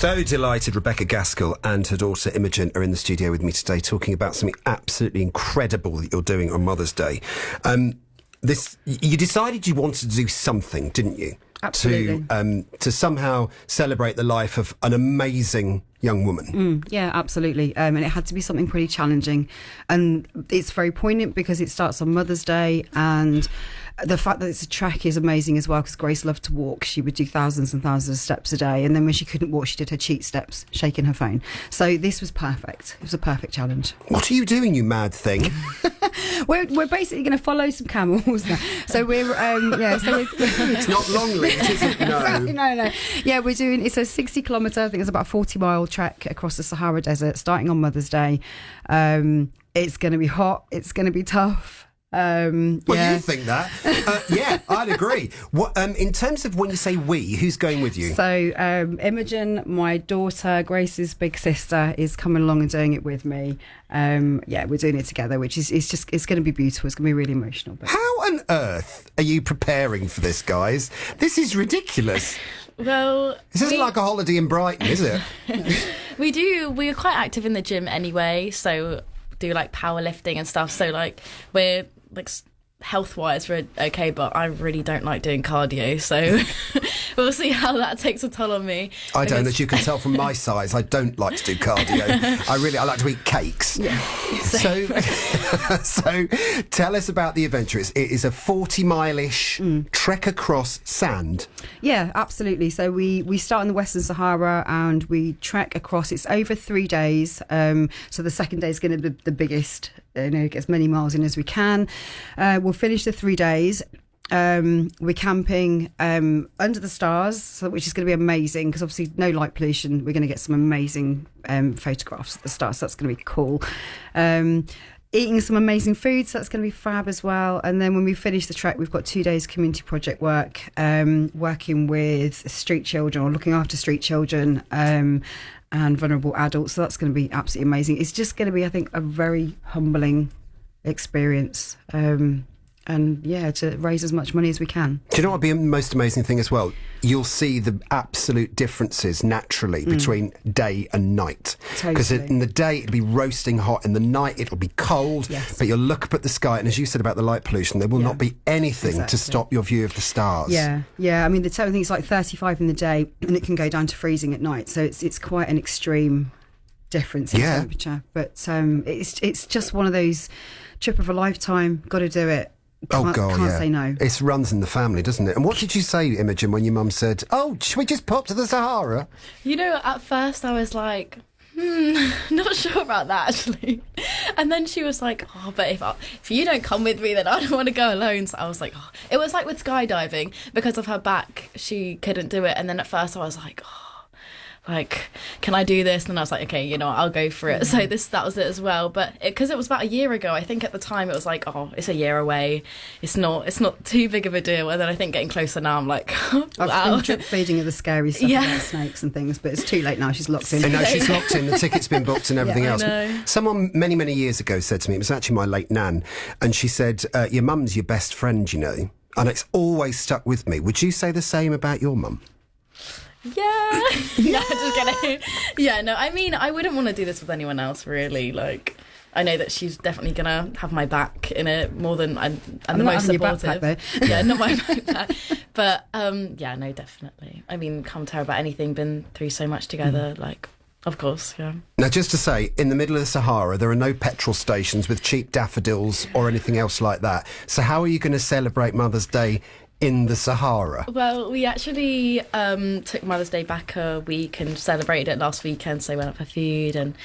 So delighted Rebecca Gaskell and her daughter Imogen are in the studio with me today talking about something absolutely incredible that you're doing on Mother's Day. You decided you wanted to do something, didn't you? Absolutely. To somehow celebrate the life of an amazing young woman. Yeah, absolutely. And it had to be something pretty challenging. And it's very poignant because it starts on Mother's Day, and the fact that it's a trek is amazing as well, because Grace loved to walk. She would do thousands and thousands of steps a day, and then when she couldn't walk, she did her cheat steps, shaking her phone. So this was perfect. It was a perfect challenge. What are you doing, you mad thing? We're basically going to follow some camels now. So we're It's not long lead, is it? No. No. Yeah, it's a 60-kilometre, I think it's about a 40-mile trek across the Sahara Desert, starting on Mother's Day. It's going to be hot. It's going to be tough. You think that? Yeah, I'd agree. What, in terms of when you say we, who's going with you? So Imogen, my daughter, Grace's big sister, is coming along and doing it with me. We're doing it together, which is it's going to be beautiful. It's going to be really emotional. But how on earth are you preparing for this, guys? This is ridiculous. Well, this isn't like a holiday in Brighton, is it? We're quite active in the gym anyway, so do like powerlifting and stuff. So like we're like health-wise we're okay, but I really don't like doing cardio, so we'll see how that takes a toll on me. I don't, as you can tell from my size, I don't like to do cardio. I like to eat cakes. Yeah. So tell us about the adventure. It is a 40-mile-ish trek across sand. Yeah, absolutely. So we start in the Western Sahara and we trek across. It's over 3 days. So the second day is going to be the biggest, get as many miles in as we can. We'll finish the 3 days. We're camping under the stars, which is going to be amazing because obviously no light pollution. We're going to get some amazing photographs of the stars, so that's going to be cool. Eating some amazing food, so that's going to be fab as well. And then when we finish the trek, we've got 2 days community project work, working with street children or looking after street children and vulnerable adults. So that's going to be absolutely amazing. It's just going to be, I think, a very humbling experience. To raise as much money as we can. Do you know what would be the most amazing thing as well? You'll see the absolute differences naturally between day and night. Because in the day it'll be roasting hot, in the night it'll be cold, but you'll look up at the sky and as you said about the light pollution, there will not be anything to stop your view of the stars. Yeah. I mean, the telling thing is like 35 in the day and it can go down to freezing at night. So it's quite an extreme difference in temperature. But it's just one of those trip of a lifetime, got to do it. Can't say no. It runs in the family, doesn't it? And what did you say, Imogen, when your mum said, "Oh, should we just pop to the Sahara?" At first I was like, not sure about that actually. And then she was like, "Oh, but if you don't come with me, then I don't want to go alone." So I was like, it was like with skydiving, because of her back, she couldn't do it. And then at first I was like, can I do this? And I was like, okay, I'll go for it. So that was it as well. But because it was about a year ago, I think at the time it was like, it's a year away. It's not too big of a deal. And then I think getting closer now, I'm like, wow. I've been drip feeding her the scary stuff about snakes and things, but it's too late now. She's locked in. And now she's locked in. The ticket's been booked and everything else. Know. Someone many, many years ago said to me, it was actually my late nan, and she said, your mum's your best friend, and it's always stuck with me. Would you say the same about your mum? Yeah. Just kidding. Yeah, no, I mean, I wouldn't want to do this with anyone else, really. Like, I know that she's definitely going to have my back in it more than I'm the most supportive. Backpack, yeah, not my backpack. But, no, definitely. I mean, can't tell about anything, been through so much together, of course, yeah. Now, just to say, in the middle of the Sahara, there are no petrol stations with cheap daffodils or anything else like that. So how are you going to celebrate Mother's Day in the Sahara? Well, we actually took Mother's Day back a week and celebrated it last weekend, so we went out for food and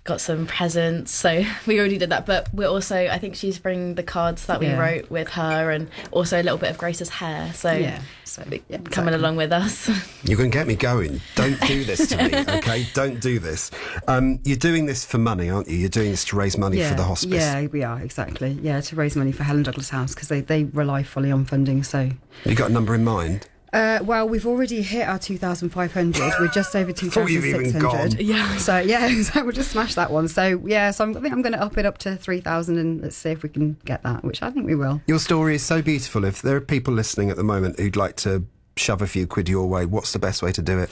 got some presents, so we already did that. But we're also, I think she's bringing the cards that we wrote with her, and also a little bit of Grace's hair, coming along with us. You're going to get me going. Don't do this to me, okay? Don't do this. You're doing this for money, aren't you? You're doing this to raise money for the hospice. Yeah, we are, exactly. Yeah, to raise money for Helen Douglas House, because they rely fully on funding, so... You got a number in mind? Well, we've already hit our 2,500. We're just over 2,600. Yeah. So we'll just smash that one. So I think I'm going to up it up to 3,000 and let's see if we can get that, which I think we will. Your story is so beautiful. If there are people listening at the moment who'd like to shove a few quid your way, what's the best way to do it?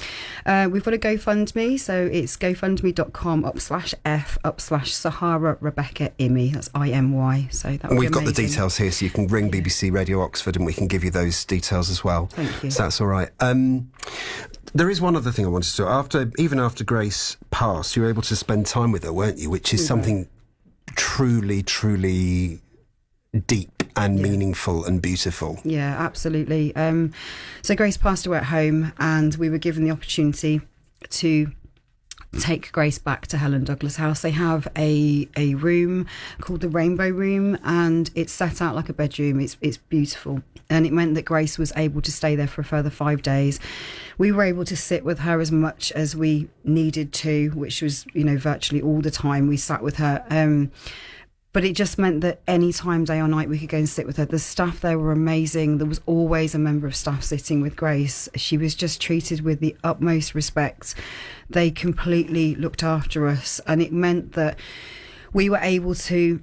We've got a GoFundMe, so it's gofundme.com/F/Sahara Rebecca Imy. That's IMY. So that and we've got the details here, so you can ring BBC Radio Oxford and we can give you those details as well. Thank you. So that's all right. There is one other thing I wanted to do. Even after Grace passed, you were able to spend time with her, weren't you? Which is something truly, truly deep and meaningful and beautiful. Yeah, absolutely. So Grace passed away at home, and we were given the opportunity to take Grace back to Helen Douglas House. They have a room called the Rainbow Room, and it's set out like a bedroom. It's beautiful, and it meant that Grace was able to stay there for a further 5 days. We were able to sit with her as much as we needed to, which was, virtually all the time we sat with her. But it just meant that any time, day or night, we could go and sit with her. The staff there were amazing. There was always a member of staff sitting with Grace. She was just treated with the utmost respect. They completely looked after us. And it meant that we were able to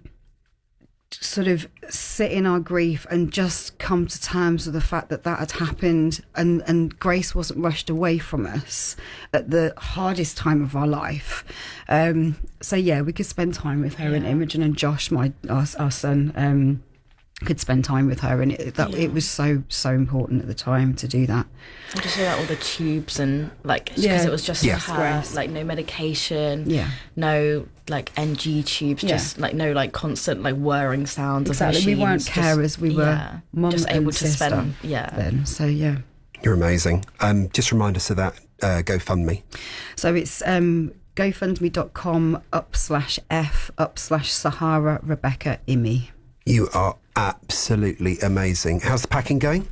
sort of sit in our grief and just come to terms with the fact that had happened, and Grace wasn't rushed away from us at the hardest time of our life. So yeah, we could spend time with her, and Imogen and Josh, our son, could spend time with her, and it was so important at the time to do that. I just saw all the tubes and because it was just her, no medication, no NG tubes, just no constant constant sounds. Exactly, of we weren't machines, carers, we were mum just able and to sister spend then. So yeah, You're amazing. Just remind us of that GoFundMe. So it's gofundme.com/F/Sahara Rebecca Imy. You are absolutely amazing. How's the packing going?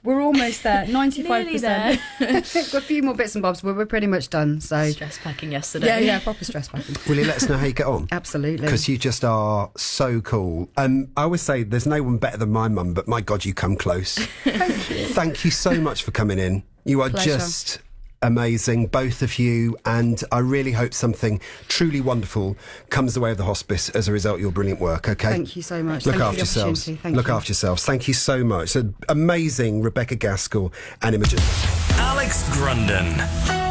We're almost there, 95%. Nearly there. Got a few more bits and bobs, but we're pretty much done. So Stress packing yesterday. Yeah, proper stress packing. Will you let us know how you get on? Absolutely. Because you just are so cool. I always say there's no one better than my mum, but my God, you come close. Thank you. Thank you so much for coming in. You are Pleasure. just amazing, both of you, and I really hope something truly wonderful comes the way of the hospice as a result of your brilliant work, okay? Thank you so much. Look Thank after you for the yourselves. opportunity. Look after yourselves. Thank you so much. So amazing, Rebecca Gaskell and Imogen. Alex Grunden.